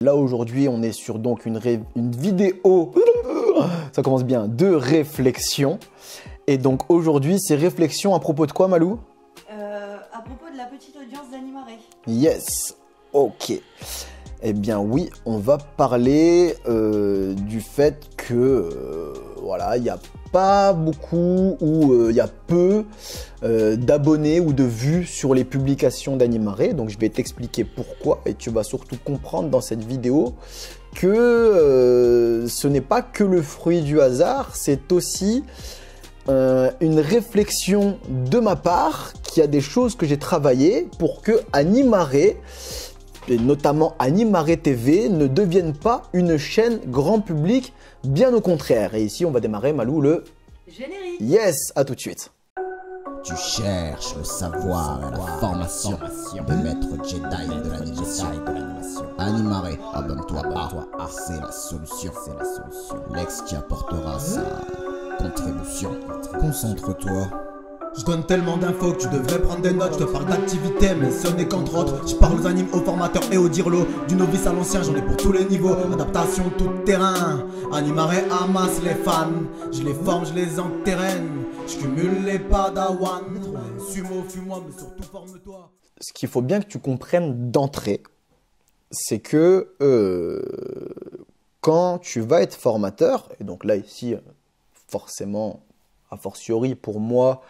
Là aujourd'hui on est sur donc une vidéo, ça commence bien, de réflexion. Et donc aujourd'hui c'est réflexion à propos de quoi Malou? À propos de la petite audience d'Animaré. Yes, ok. Eh bien oui, on va parler du fait que voilà, il n'y a pas beaucoup ou il y a peu d'abonnés ou de vues sur les publications d'Animaré. Donc je vais t'expliquer pourquoi et tu vas surtout comprendre dans cette vidéo que ce n'est pas que le fruit du hasard, c'est aussi une réflexion de ma part qui a des choses que j'ai travaillées pour que Animaré, et notamment Animaré TV, ne devienne pas une chaîne grand public, bien au contraire. Et ici, on va démarrer, Malou, le générique. Yes, à tout de suite. Tu cherches le savoir et la formation de maître Jedi de l'animation. Animaré, abonne-toi pas, c'est la solution. L'ex qui apportera sa contribution. Concentre-toi. Je donne tellement d'infos que tu devrais prendre des notes. Je te parle d'activité, mais ce n'est qu'entre autres. Je parle aux animes, aux formateurs et aux dirlots. Du novice à l'ancien, j'en ai pour tous les niveaux. Adaptation tout terrain. Animaré amasse les fans. Je les forme, je les enterraine. Je cumule les padawans. Sumo, fuis-moi, mais surtout forme-toi. Ce qu'il faut bien que tu comprennes d'entrée, c'est que quand tu vas être formateur, et donc là ici, forcément, a fortiori pour moi,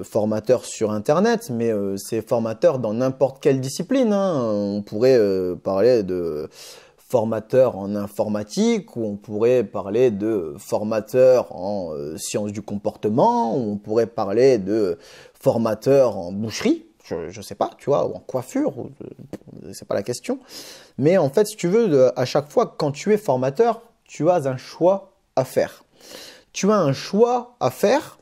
formateur sur internet, mais c'est formateur dans n'importe quelle discipline, hein. On pourrait parler de formateur en informatique, ou on pourrait parler de formateur en sciences du comportement, ou on pourrait parler de formateur en boucherie, je sais pas, tu vois, ou en coiffure, c'est pas la question. Mais en fait, si tu veux, à chaque fois, quand tu es formateur, tu as un choix à faire. Tu as un choix à faire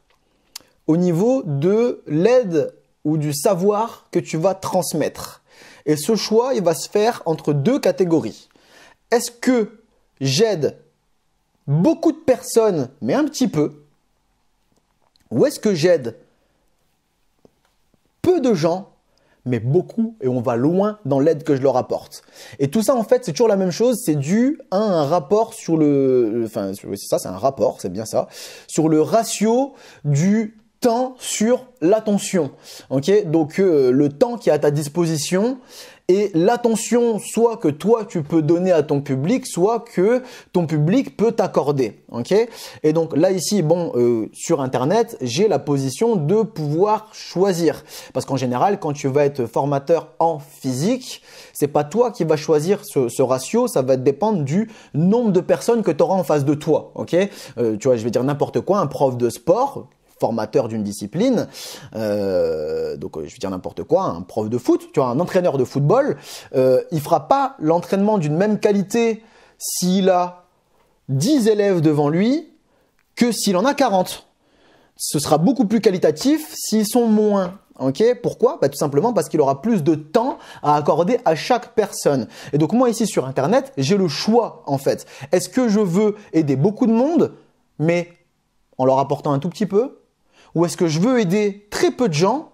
au niveau de l'aide ou du savoir que tu vas transmettre. Et ce choix, il va se faire entre deux catégories. Est-ce que j'aide beaucoup de personnes, mais un petit peu? Ou est-ce que j'aide peu de gens, mais beaucoup, et on va loin dans l'aide que je leur apporte. Et tout ça, en fait, c'est toujours la même chose, c'est dû à un rapport sur le... Enfin, c'est ça, c'est un rapport, c'est bien ça, sur le ratio du temps sur l'attention. Ok, donc le temps qui est à ta disposition et l'attention soit que toi tu peux donner à ton public, soit que ton public peut t'accorder. Ok, et donc là ici, bon, sur internet, j'ai la position de pouvoir choisir, parce qu'en général, quand tu vas être formateur en physique, c'est pas toi qui vas choisir ce ratio, ça va dépendre du nombre de personnes que tu auras en face de toi. Ok, tu vois, je vais dire n'importe quoi, un prof de sport, formateur d'une discipline, donc je vais dire n'importe quoi, un prof de foot, tu vois, un entraîneur de football, il fera pas l'entraînement d'une même qualité s'il a 10 élèves devant lui que s'il en a 40. Ce sera beaucoup plus qualitatif s'ils sont moins. Ok, pourquoi? Tout simplement parce qu'il aura plus de temps à accorder à chaque personne. Et donc moi ici sur internet, j'ai le choix en fait. Est-ce que je veux aider beaucoup de monde, mais en leur apportant un tout petit peu? Ou est-ce que je veux aider très peu de gens,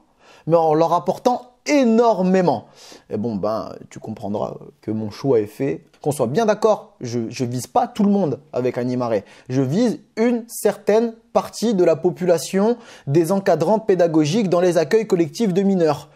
mais en leur apportant énormément? Et bon, tu comprendras que mon choix est fait. Qu'on soit bien d'accord, je vise pas tout le monde avec Animaré. Je vise une certaine partie de la population des encadrants pédagogiques dans les accueils collectifs de mineurs.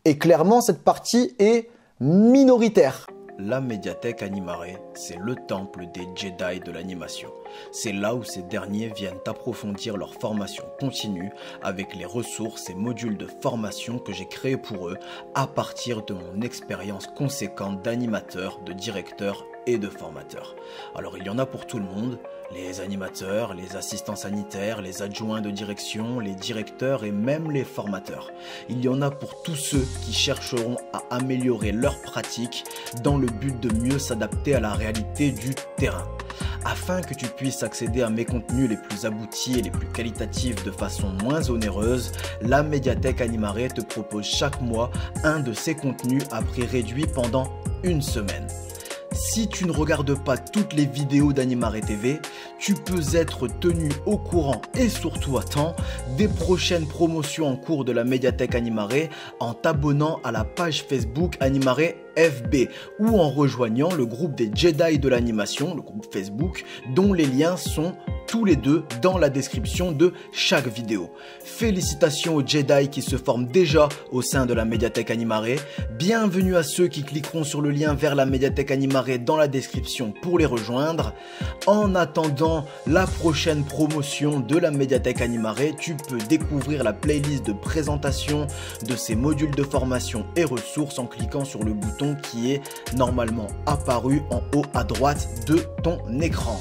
Et clairement, cette partie est minoritaire. La médiathèque Animaré, c'est le temple des Jedi de l'animation. C'est là où ces derniers viennent approfondir leur formation continue avec les ressources et modules de formation que j'ai créés pour eux à partir de mon expérience conséquente d'animateur, de directeur et de formateur. Alors il y en a pour tout le monde, les animateurs, les assistants sanitaires, les adjoints de direction, les directeurs et même les formateurs. Il y en a pour tous ceux qui chercheront à améliorer leur pratique dans le but de mieux s'adapter à la réalité du terrain. Afin que tu puisses accéder à mes contenus les plus aboutis et les plus qualitatifs de façon moins onéreuse, la médiathèque Animaré te propose chaque mois un de ces contenus à prix réduit pendant une semaine. Si tu ne regardes pas toutes les vidéos d'Animaré TV, tu peux être tenu au courant et surtout à temps des prochaines promotions en cours de la médiathèque Animaré en t'abonnant à la page Facebook Animaré FB ou en rejoignant le groupe des Jedi de l'animation, le groupe Facebook, dont les liens sont tous les deux dans la description de chaque vidéo. Félicitations aux Jedi qui se forment déjà au sein de la médiathèque Animaré. Bienvenue à ceux qui cliqueront sur le lien vers la médiathèque Animaré dans la description pour les rejoindre. En attendant la prochaine promotion de la médiathèque Animaré, tu peux découvrir la playlist de présentation de ces modules de formation et ressources en cliquant sur le bouton qui est normalement apparu en haut à droite de ton écran.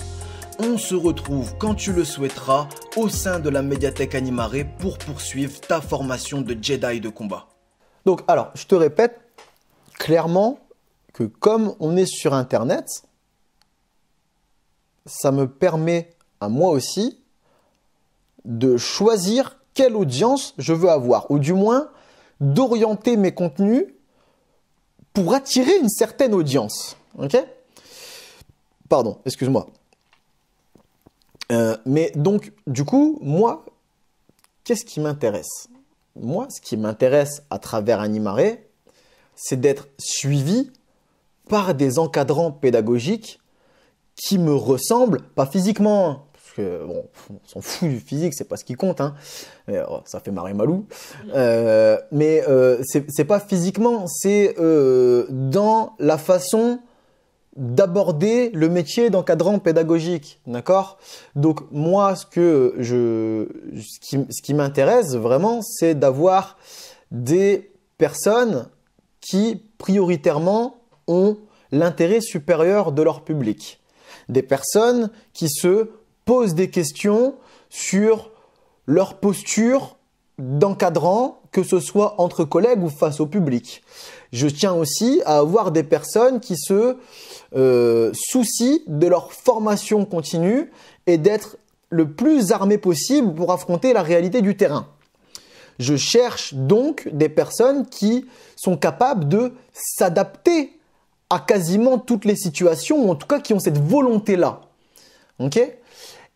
On se retrouve quand tu le souhaiteras au sein de la médiathèque Animaré pour poursuivre ta formation de Jedi de combat. Donc, alors, je te répète clairement que comme on est sur Internet, ça me permet à moi aussi de choisir quelle audience je veux avoir, ou du moins d'orienter mes contenus pour attirer une certaine audience. Ok? Pardon, excuse-moi. Mais donc, du coup, moi, qu'est-ce qui m'intéresse? Moi, ce qui m'intéresse à travers Animaré, c'est d'être suivi par des encadrants pédagogiques qui me ressemblent, pas physiquement, hein, parce que bon, on s'en fout du physique, c'est pas ce qui compte, hein. Mais, oh, ça fait marrer Malou. Mais c'est pas physiquement, c'est dans la façon d'aborder le métier d'encadrant pédagogique, d'accord? Donc moi, ce qui m'intéresse vraiment, c'est d'avoir des personnes qui prioritairement ont l'intérêt supérieur de leur public, des personnes qui se posent des questions sur leur posture d'encadrant, que ce soit entre collègues ou face au public. Je tiens aussi à avoir des personnes qui se soucient de leur formation continue et d'être le plus armés possible pour affronter la réalité du terrain. Je cherche donc des personnes qui sont capables de s'adapter à quasiment toutes les situations, ou en tout cas qui ont cette volonté-là. Ok ?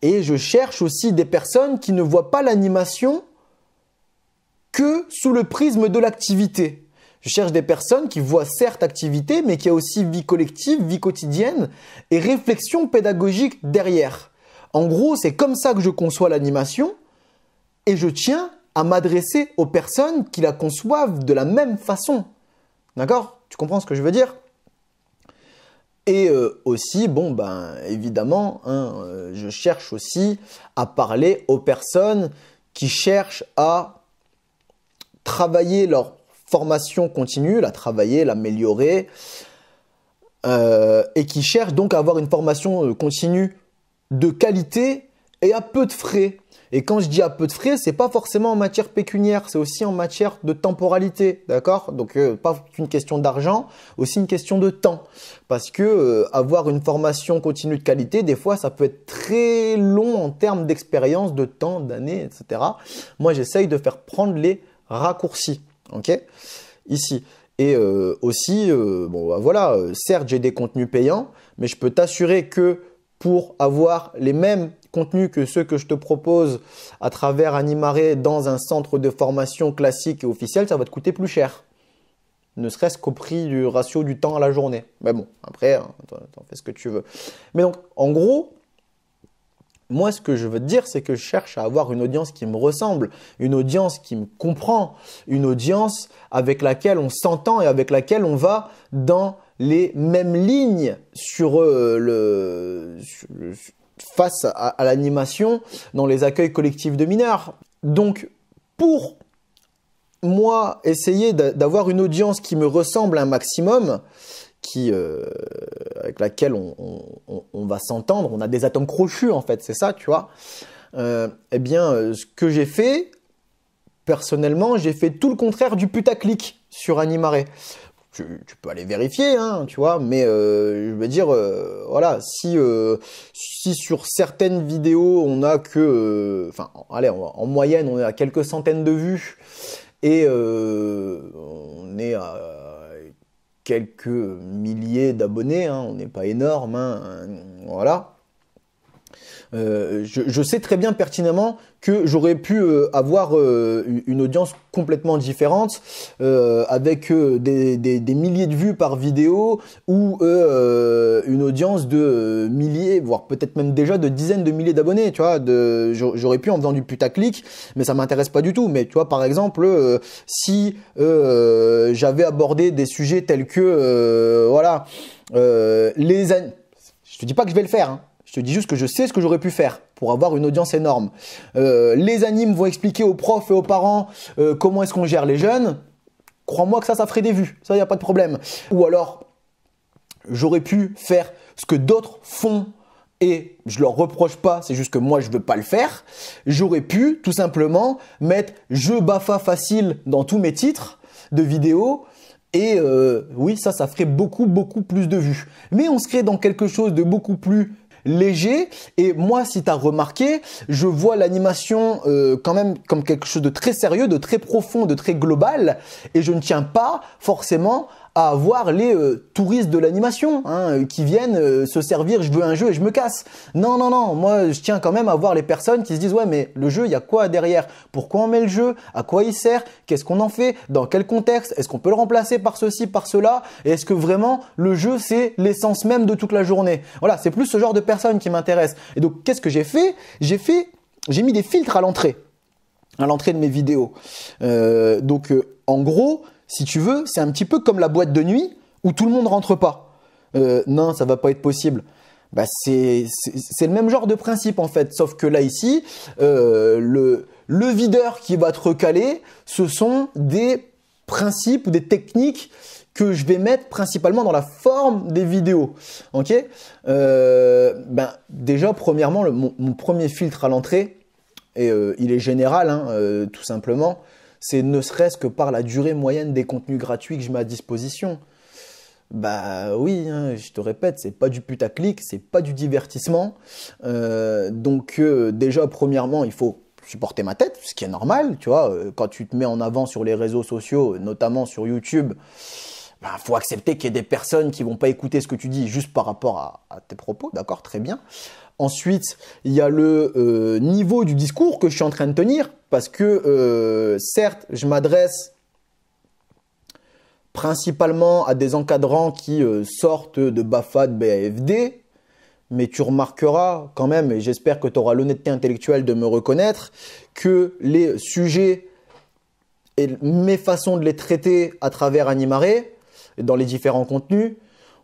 Et je cherche aussi des personnes qui ne voient pas l'animation que sous le prisme de l'activité. Je cherche des personnes qui voient certes activité, mais qui a aussi vie collective, vie quotidienne et réflexion pédagogique derrière. En gros, c'est comme ça que je conçois l'animation et je tiens à m'adresser aux personnes qui la conçoivent de la même façon. D'accord? Tu comprends ce que je veux dire? Et aussi, bon, ben, évidemment, hein, je cherche aussi à parler aux personnes qui cherchent à travailler leur formation continue, la travailler, l'améliorer, et qui cherchent donc à avoir une formation continue de qualité et à peu de frais. Et quand je dis à peu de frais, c'est pas forcément en matière pécuniaire, c'est aussi en matière de temporalité, d'accord? Donc pas qu'une question d'argent, aussi une question de temps, parce que avoir une formation continue de qualité, des fois ça peut être très long en termes d'expérience, de temps, d'années, etc. Moi j'essaye de faire prendre les raccourcis, ok? Ici. Et aussi, bon bah, voilà, certes j'ai des contenus payants, mais je peux t'assurer que pour avoir les mêmes contenus que ceux que je te propose à travers Animaré dans un centre de formation classique et officiel, ça va te coûter plus cher. Ne serait-ce qu'au prix du ratio du temps à la journée. Mais bon, après, hein, t'en fais ce que tu veux. Mais donc, en gros, moi, ce que je veux te dire, c'est que je cherche à avoir une audience qui me ressemble, une audience qui me comprend, une audience avec laquelle on s'entend et avec laquelle on va dans les mêmes lignes sur face à l'animation dans les accueils collectifs de mineurs. Donc, pour moi, essayer d'avoir une audience qui me ressemble un maximum, avec laquelle on va s'entendre, on a des atomes crochus en fait, c'est ça, tu vois. Eh bien, ce que j'ai fait, personnellement, j'ai fait tout le contraire du putaclic sur Animaré. Tu peux aller vérifier, hein, tu vois, mais je veux dire, voilà, si sur certaines vidéos, on a que, enfin, allez, en moyenne, on est à quelques centaines de vues, et on est à quelques milliers d'abonnés, hein, on n'est pas énorme, hein, voilà. Je sais très bien pertinemment que j'aurais pu avoir une audience complètement différente, avec des milliers de vues par vidéo, ou une audience de milliers, voire peut-être même déjà de dizaines de milliers d'abonnés, tu vois. J'aurais pu en faisant du putaclic, mais ça m'intéresse pas du tout. Mais tu vois, par exemple, si j'avais abordé des sujets tels que voilà, je te dis pas que je vais le faire, hein. Je te dis juste que je sais ce que j'aurais pu faire pour avoir une audience énorme. Les animes vont expliquer aux profs et aux parents comment est-ce qu'on gère les jeunes. Crois-moi que ça ferait des vues. Ça, il n'y a pas de problème. Ou alors, j'aurais pu faire ce que d'autres font et je leur reproche pas, c'est juste que moi, je veux pas le faire. J'aurais pu, tout simplement, mettre « jeu BAFA facile » dans tous mes titres de vidéos. Et oui, ça ferait beaucoup plus de vues. Mais on serait dans quelque chose de beaucoup plus léger. Et moi, si tu as remarqué, je vois l'animation quand même comme quelque chose de très sérieux, de très profond, de très global. Et je ne tiens pas forcément à avoir les touristes de l'animation, hein, qui viennent se servir, je veux un jeu et je me casse. Non, moi je tiens quand même à voir les personnes qui se disent ouais, mais le jeu, il y a quoi derrière? Pourquoi on met le jeu? À quoi il sert? Qu'est-ce qu'on en fait? Dans quel contexte? Est-ce qu'on peut le remplacer par ceci, par cela? Et est-ce que vraiment le jeu, c'est l'essence même de toute la journée? Voilà, c'est plus ce genre de personnes qui m'intéressent. Et donc, qu'est-ce que j'ai fait? J'ai mis des filtres à l'entrée de mes vidéos. En gros, si tu veux, c'est un petit peu comme la boîte de nuit où tout le monde rentre pas. Non, ça va pas être possible. Bah, c'est le même genre de principe en fait, sauf que là ici, le videur qui va te recaler, ce sont des principes ou des techniques que je vais mettre principalement dans la forme des vidéos. Ok, déjà premièrement, mon premier filtre à l'entrée, et il est général, hein, tout simplement. C'est ne serait-ce que par la durée moyenne des contenus gratuits que je mets à disposition. Bah oui, hein, je te répète, c'est pas du putaclic, c'est pas du divertissement. Déjà, premièrement, il faut supporter ma tête, ce qui est normal, tu vois. Quand tu te mets en avant sur les réseaux sociaux, notamment sur YouTube, faut accepter qu'il y ait des personnes qui vont pas écouter ce que tu dis juste par rapport à tes propos, d'accord, très bien. Ensuite, il y a le niveau du discours que je suis en train de tenir, parce que certes, je m'adresse principalement à des encadrants qui sortent de BAFA, de BAFD, mais tu remarqueras quand même, et j'espère que tu auras l'honnêteté intellectuelle de me reconnaître, que les sujets et mes façons de les traiter à travers Animaré, dans les différents contenus,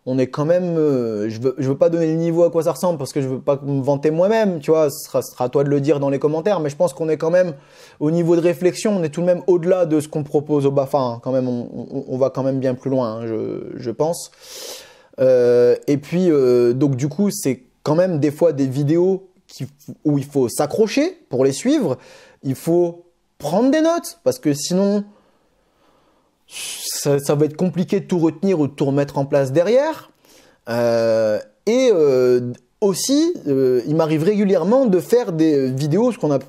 on est quand même, je veux pas donner le niveau à quoi ça ressemble parce que je veux pas me vanter moi-même, tu vois, ce sera à toi de le dire dans les commentaires, mais je pense qu'on est quand même au niveau de réflexion, on est tout de même au-delà de ce qu'on propose au BAFA, hein. Quand même, on va quand même bien plus loin, hein, je pense. Et puis, donc du coup, c'est quand même des fois des vidéos où il faut s'accrocher pour les suivre, il faut prendre des notes parce que sinon, ça va être compliqué de tout retenir ou de tout remettre en place derrière. Aussi, il m'arrive régulièrement de faire des vidéos, ce qu'on va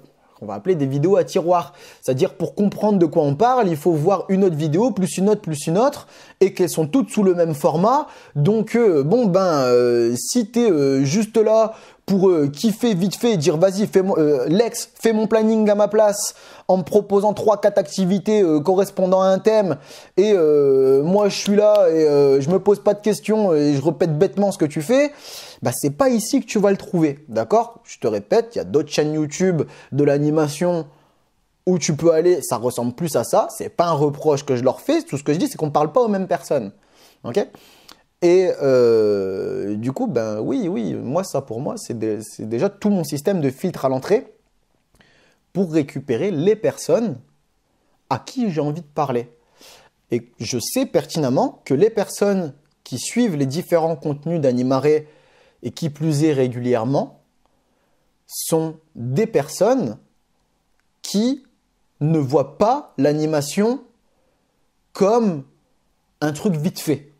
appeler des vidéos à tiroir. C'est-à-dire, pour comprendre de quoi on parle, il faut voir une autre vidéo, plus une autre, et qu'elles sont toutes sous le même format. Donc, si tu es juste là pour kiffer vite fait et dire vas-y, Lex, fais mon planning à ma place en me proposant 3-4 activités correspondant à un thème et moi je suis là et je me pose pas de questions et je répète bêtement ce que tu fais, c'est pas ici que tu vas le trouver, d'accord? Je te répète, il y a d'autres chaînes YouTube de l'animation où tu peux aller, ça ressemble plus à ça, c'est pas un reproche que je leur fais, tout ce que je dis c'est qu'on parle pas aux mêmes personnes, ok? Et du coup, oui, moi, ça pour moi, c'est déjà tout mon système de filtre à l'entrée pour récupérer les personnes à qui j'ai envie de parler. Et je sais pertinemment que les personnes qui suivent les différents contenus d'Animaré et qui plus est régulièrement sont des personnes qui ne voient pas l'animation comme un truc vite fait.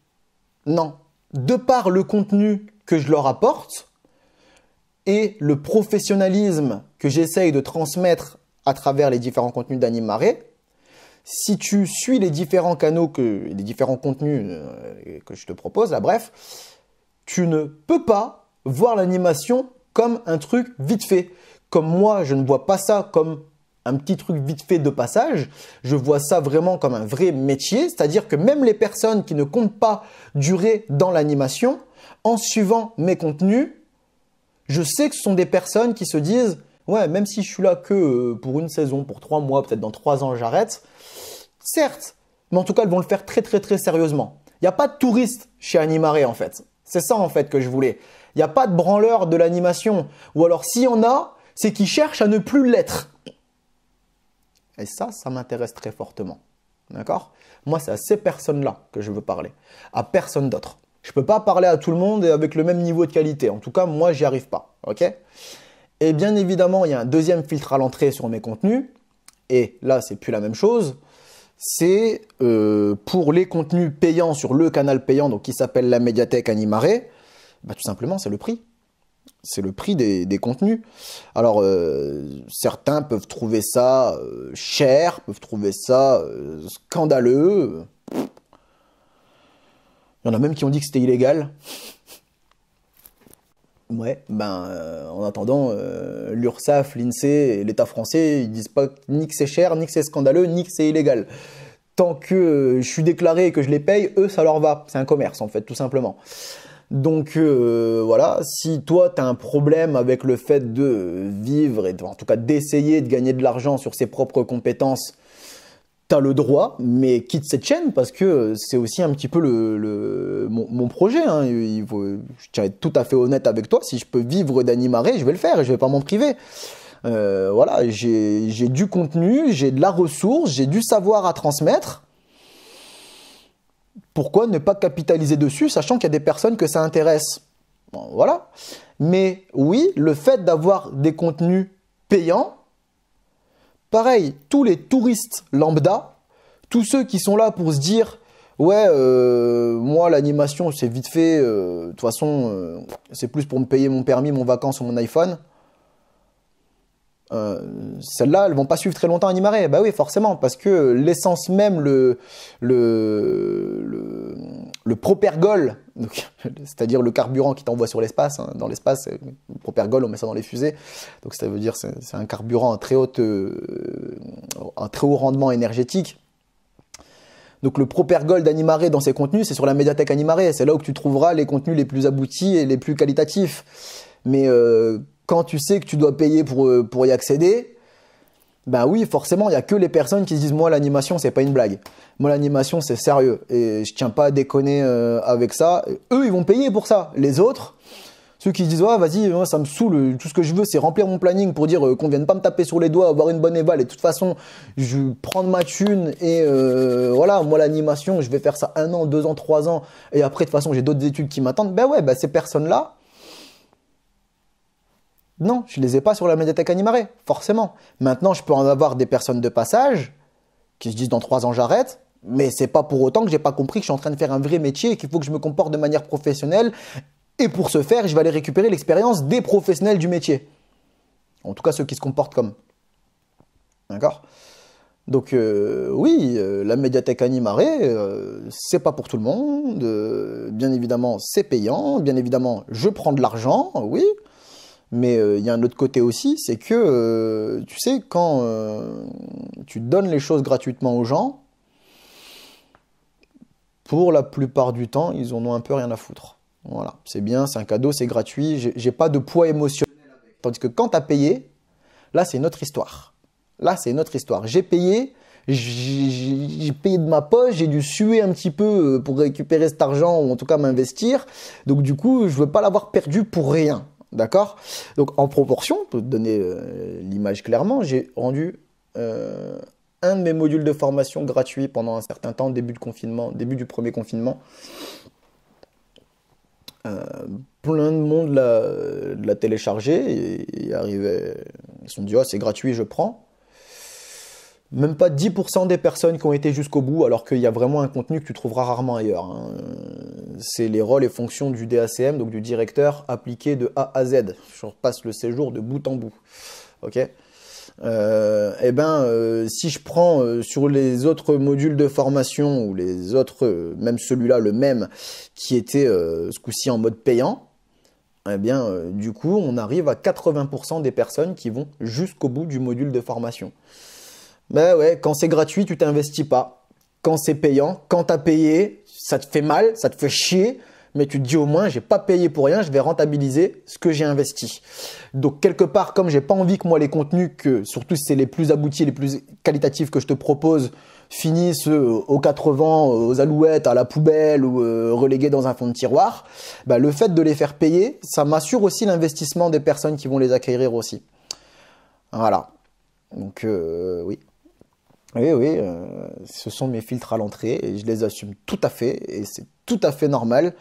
Non, de par le contenu que je leur apporte et le professionnalisme que j'essaye de transmettre à travers les différents contenus d'Animaré, si tu suis les différents canaux, les différents contenus que je te propose, là, bref, tu ne peux pas voir l'animation comme un truc vite fait. Comme moi, je ne vois pas ça comme un petit truc vite fait de passage, je vois ça vraiment comme un vrai métier, c'est-à-dire que même les personnes qui ne comptent pas durer dans l'animation, en suivant mes contenus, je sais que ce sont des personnes qui se disent « Ouais, même si je suis là que pour une saison, pour 3 mois, peut-être dans 3 ans j'arrête. » Certes, mais en tout cas, elles vont le faire très très très sérieusement. Il n'y a pas de touristes chez Animare en fait. C'est ça en fait que je voulais. Il n'y a pas de branleurs de l'animation. Ou alors s'il y en a, c'est qu'ils cherchent à ne plus l'être. Et ça m'intéresse très fortement. D'accord? Moi, c'est à ces personnes-là que je veux parler. À personne d'autre. Je ne peux pas parler à tout le monde et avec le même niveau de qualité. En tout cas, moi, j'y arrive pas. Ok? Et bien évidemment, il y a un deuxième filtre à l'entrée sur mes contenus. Et là, c'est plus la même chose. C'est pour les contenus payants sur le canal payant, donc qui s'appelle la médiathèque Animare, bah, tout simplement, c'est le prix. C'est le prix des contenus. Alors, certains peuvent trouver ça cher, peuvent trouver ça scandaleux. Il y en a même qui ont dit que c'était illégal. Ouais, en attendant, l'URSSAF, l'INSEE et l'État français, ils disent pas ni que c'est cher, ni que c'est scandaleux, ni que c'est illégal. Tant que je suis déclaré et que je les paye, eux, ça leur va. C'est un commerce, en fait, tout simplement. Donc voilà, si toi tu as un problème avec le fait de vivre et en tout cas d'essayer de gagner de l'argent sur ses propres compétences, tu as le droit, mais quitte cette chaîne parce que c'est aussi un petit peu mon projet. Hein. Je tiens à être tout à fait honnête avec toi, si je peux vivre d'Animare, je vais le faire et je vais pas m'en priver. Voilà, j'ai du contenu, j'ai de la ressource, j'ai du savoir à transmettre. Pourquoi ne pas capitaliser dessus, sachant qu'il y a des personnes que ça intéresse? Bon, voilà. Mais oui, le fait d'avoir des contenus payants, pareil, tous les touristes lambda, tous ceux qui sont là pour se dire « Ouais, moi l'animation c'est vite fait, de toute façon c'est plus pour me payer mon permis, mon vacances ou mon iPhone », celles-là, elles vont pas suivre très longtemps Animare. Bah oui, forcément, parce que l'essence même, le propergol, c'est-à-dire le carburant qui t'envoie sur l'espace, hein, dans l'espace, le propergol, on met ça dans les fusées, donc ça veut dire c'est un carburant à très haut rendement énergétique. Donc le propergol d'Animare dans ses contenus, c'est sur la médiathèque Animare, c'est là où tu trouveras les contenus les plus aboutis et les plus qualitatifs. Mais quand tu sais que tu dois payer pour y accéder, ben oui, forcément, il n'y a que les personnes qui se disent « Moi, l'animation, c'est pas une blague. Moi, l'animation, c'est sérieux. Et je tiens pas à déconner avec ça. » Eux, ils vont payer pour ça. Les autres, ceux qui se disent « Ouais, vas-y, moi, ça me saoule. Tout ce que je veux, c'est remplir mon planning pour dire qu'on vienne pas me taper sur les doigts, avoir une bonne éval. Et de toute façon, je vais prendre ma thune. Et voilà, moi, l'animation, je vais faire ça 1 an, 2 ans, 3 ans. Et après, de toute façon, j'ai d'autres études qui m'attendent. » Ben ouais, ben ces personnes-là, non, je ne les ai pas sur la médiathèque Animare, forcément. Maintenant, je peux en avoir des personnes de passage qui se disent dans 3 ans j'arrête, mais c'est pas pour autant que j'ai pas compris que je suis en train de faire un vrai métier et qu'il faut que je me comporte de manière professionnelle. Et pour ce faire, je vais aller récupérer l'expérience des professionnels du métier. En tout cas, ceux qui se comportent comme. D'accord? Donc oui, la médiathèque Animare, c'est pas pour tout le monde. Bien évidemment, c'est payant. Bien évidemment, je prends de l'argent, oui. Mais il y a un autre côté aussi, c'est que, tu sais, quand tu donnes les choses gratuitement aux gens, pour la plupart du temps, ils en ont un peu rien à foutre. Voilà, c'est bien, c'est un cadeau, c'est gratuit, j'ai pas de poids émotionnel avec. Tandis que quand tu as payé, là, c'est une autre histoire. Là, c'est une autre histoire. J'ai payé de ma poche, j'ai dû suer un petit peu pour récupérer cet argent, ou en tout cas m'investir. Donc du coup, je veux pas l'avoir perdu pour rien. D'accord? Donc en proportion, pour te donner l'image clairement, j'ai rendu un de mes modules de formation gratuit pendant un certain temps, début du premier confinement. Plein de monde l'a téléchargé et arrivait, ils se sont dit « Oh, c'est gratuit, je prends ». Même pas 10% des personnes qui ont été jusqu'au bout, alors qu'il y a vraiment un contenu que tu trouveras rarement ailleurs. Hein. C'est les rôles et fonctions du DACM, donc du directeur, appliqué de A à Z. Je repasse le séjour de bout en bout. Ok? Si je prends sur les autres modules de formation ou les autres, même celui-là, le même, qui était ce coup-ci en mode payant, du coup, on arrive à 80% des personnes qui vont jusqu'au bout du module de formation. Ben ouais, quand c'est gratuit, tu t'investis pas. Quand c'est payant, quand tu as payé, ça te fait mal, ça te fait chier, mais tu te dis au moins, j'ai pas payé pour rien, je vais rentabiliser ce que j'ai investi. Donc quelque part, comme j'ai pas envie que moi les contenus, surtout si c'est les plus aboutis, les plus qualitatifs que je te propose, finissent aux 80, aux alouettes, à la poubelle ou relégués dans un fond de tiroir, le fait de les faire payer, ça m'assure aussi l'investissement des personnes qui vont les acquérir aussi. Voilà. Donc oui. Oui, ce sont mes filtres à l'entrée et je les assume tout à fait et c'est tout à fait normal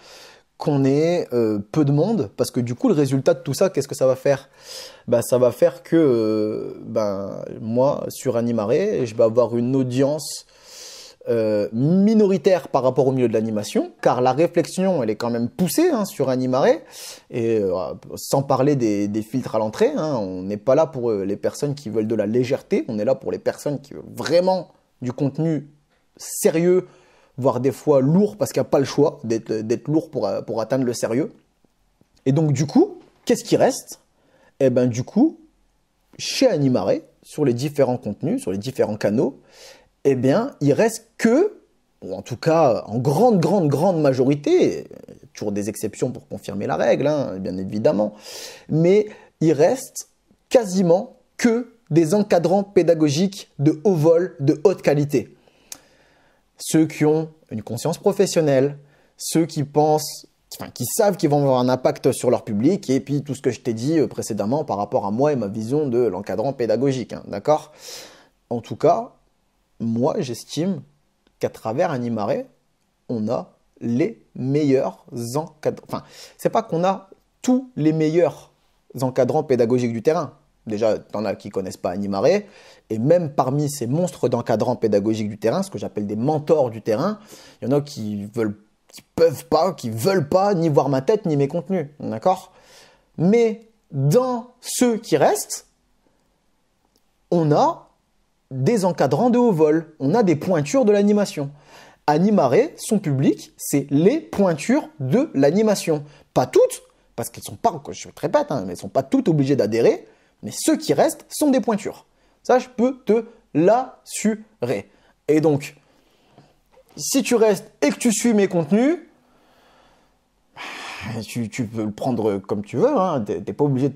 qu'on ait peu de monde parce que du coup le résultat de tout ça, qu'est-ce que ça va faire? Ça va faire que moi sur Animaré, je vais avoir une audience minoritaire par rapport au milieu de l'animation, car la réflexion elle est quand même poussée sur Animaré, et sans parler des filtres à l'entrée, on n'est pas là pour les personnes qui veulent de la légèreté, on est là pour les personnes qui veulent vraiment du contenu sérieux, voire des fois lourd, parce qu'il n'y a pas le choix d'être lourd pour atteindre le sérieux. Et donc du coup, qu'est-ce qui reste? Du coup, chez Animaré, sur les différents contenus, sur les différents canaux, il reste que, ou en tout cas en grande majorité, toujours des exceptions pour confirmer la règle, bien évidemment, mais il reste quasiment que des encadrants pédagogiques de haut vol, de haute qualité. Ceux qui ont une conscience professionnelle, ceux qui pensent, qui savent qu'ils vont avoir un impact sur leur public, et puis tout ce que je t'ai dit précédemment par rapport à moi et ma vision de l'encadrant pédagogique, d'accord? En tout cas, moi, j'estime qu'à travers Animaré, on a les meilleurs encadrants. Enfin, c'est pas qu'on a tous les meilleurs encadrants pédagogiques du terrain. Déjà, t'en as qui connaissent pas Animaré, et même parmi ces monstres d'encadrants pédagogiques du terrain, ce que j'appelle des mentors du terrain, il y en a qui veulent pas ni voir ma tête ni mes contenus, d'accord? Mais dans ceux qui restent, on a des encadrants de haut vol, on a des pointures de l'animation. Animaré, son public, c'est les pointures de l'animation. Pas toutes, parce qu'elles sont pas, je te répète, mais elles sont pas toutes obligées d'adhérer, mais ceux qui restent sont des pointures. Ça, je peux te l'assurer. Et donc, si tu restes et que tu suis mes contenus, tu peux le prendre comme tu veux, t'es pas obligé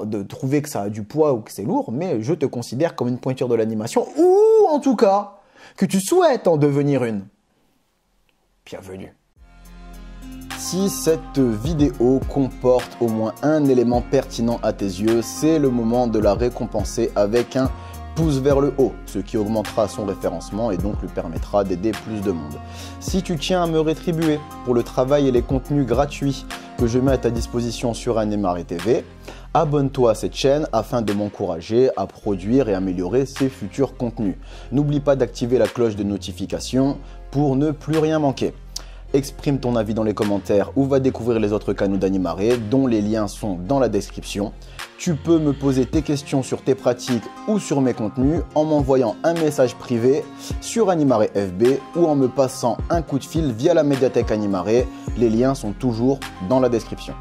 de trouver que ça a du poids ou que c'est lourd, mais je te considère comme une pointure de l'animation, ou en tout cas, que tu souhaites en devenir une. Bienvenue. Si cette vidéo comporte au moins un élément pertinent à tes yeux, c'est le moment de la récompenser avec un pouce vers le haut, ce qui augmentera son référencement et donc lui permettra d'aider plus de monde. Si tu tiens à me rétribuer pour le travail et les contenus gratuits que je mets à ta disposition sur Animaré TV, abonne-toi à cette chaîne afin de m'encourager à produire et améliorer ces futurs contenus. N'oublie pas d'activer la cloche de notification pour ne plus rien manquer. Exprime ton avis dans les commentaires ou va découvrir les autres canaux d'Animaré dont les liens sont dans la description. Tu peux me poser tes questions sur tes pratiques ou sur mes contenus en m'envoyant un message privé sur Animaré FB ou en me passant un coup de fil via la médiathèque Animaré. Les liens sont toujours dans la description.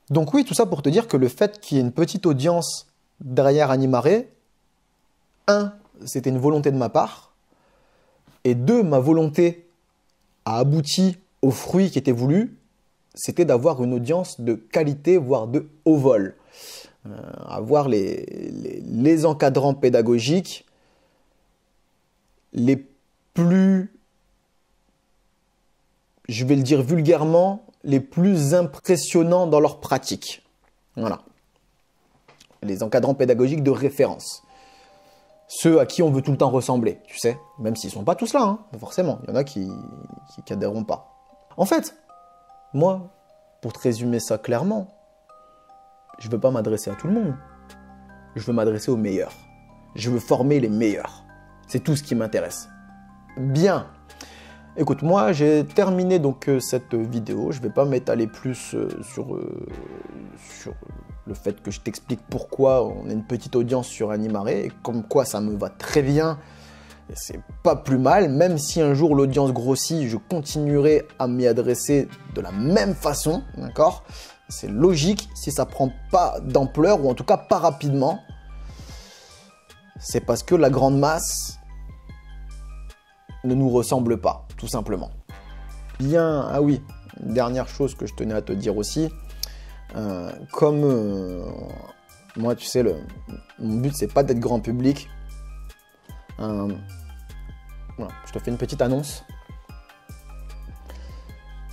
Donc oui, tout ça pour te dire que le fait qu'il y ait une petite audience derrière Animaré, 1, c'était une volonté de ma part, et 2, ma volonté a abouti au fruit qui était voulu, c'était d'avoir une audience de qualité, voire de haut vol. Avoir les encadrants pédagogiques les plus, je vais le dire vulgairement, les plus impressionnants dans leur pratique. Voilà. Les encadrants pédagogiques de référence. Ceux à qui on veut tout le temps ressembler, tu sais. Même s'ils ne sont pas tous là, forcément. Il y en a qui adhéreront pas. En fait, moi, pour te résumer ça clairement, je ne veux pas m'adresser à tout le monde. Je veux m'adresser aux meilleurs. Je veux former les meilleurs. C'est tout ce qui m'intéresse. Bien. Écoute, moi j'ai terminé donc cette vidéo, je ne vais pas m'étaler plus sur le fait que je t'explique pourquoi on a une petite audience sur Animare, et comme quoi ça me va très bien, c'est pas plus mal, même si un jour l'audience grossit, je continuerai à m'y adresser de la même façon, d'accord? C'est logique, si ça prend pas d'ampleur, ou en tout cas pas rapidement, c'est parce que la grande masse ne nous ressemble pas, tout simplement. Bien, ah oui, une dernière chose que je tenais à te dire aussi, moi tu sais, mon but c'est pas d'être grand public. Voilà, je te fais une petite annonce.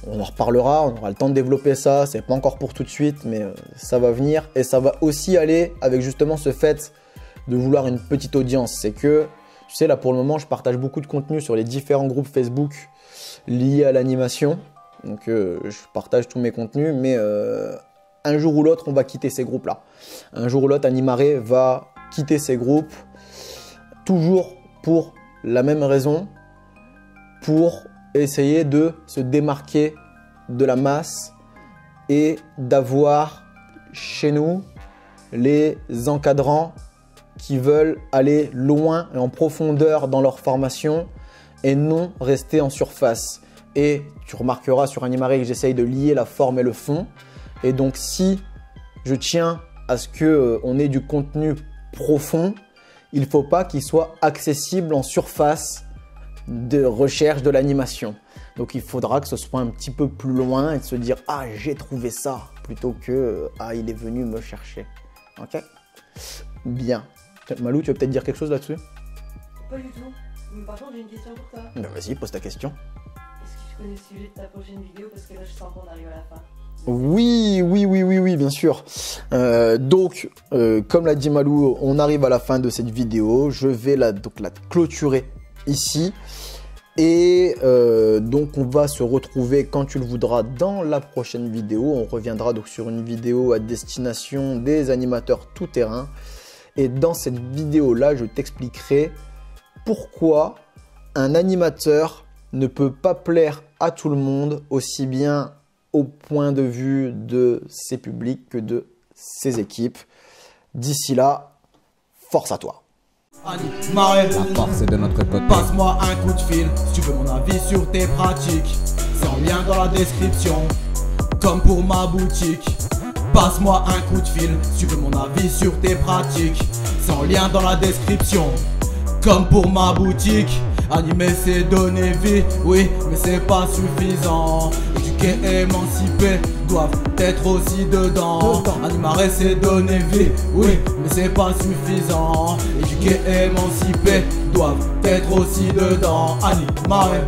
On en reparlera, on aura le temps de développer ça, c'est pas encore pour tout de suite, mais ça va venir. Et ça va aussi aller avec justement ce fait de vouloir une petite audience. C'est que, tu sais, là pour le moment, je partage beaucoup de contenu sur les différents groupes Facebook liés à l'animation. Donc je partage tous mes contenus, mais un jour ou l'autre, on va quitter ces groupes-là. Un jour ou l'autre, Animare va quitter ces groupes, toujours pour la même raison, pour essayer de se démarquer de la masse et d'avoir chez nous les encadrants qui veulent aller loin et en profondeur dans leur formation et non rester en surface. Et tu remarqueras sur Animare que j'essaye de lier la forme et le fond. Et donc si je tiens à ce qu'on ait du contenu profond, il ne faut pas qu'il soit accessible en surface de recherche de l'animation. Donc il faudra que ce soit un petit peu plus loin et de se dire « Ah, j'ai trouvé ça » plutôt que « Ah, il est venu me chercher ». Ok? Bien. Malou, tu veux peut-être dire quelque chose là-dessus? Pas du tout. Mais par contre, j'ai une question pour toi. Ben vas-y, pose ta question. Est-ce que tu connais le sujet de ta prochaine vidéo? Parce que là, je sens qu'on arrive à la fin. Oui, bien sûr. Comme l'a dit Malou, on arrive à la fin de cette vidéo. Je vais la clôturer ici. Et donc, on va se retrouver quand tu le voudras dans la prochaine vidéo. On reviendra donc sur une vidéo à destination des animateurs tout-terrain. Et dans cette vidéo-là, je t'expliquerai pourquoi un animateur ne peut pas plaire à tout le monde, aussi bien au point de vue de ses publics que de ses équipes. D'ici là, force à toi. Animare, La force est de notre côté. passe-moi un coup de fil si tu veux mon avis sur tes pratiques. C'est en lien dans la description, comme pour ma boutique. Passe-moi un coup de fil si tu veux mon avis sur tes pratiques. C'est en lien dans la description, comme pour ma boutique. Animer c'est donner vie, oui, mais c'est pas suffisant. Éduquer et émanciper doivent être aussi dedans. Animare c'est donner vie, oui, mais c'est pas suffisant. Éduquer et émanciper doivent être aussi dedans. Animare.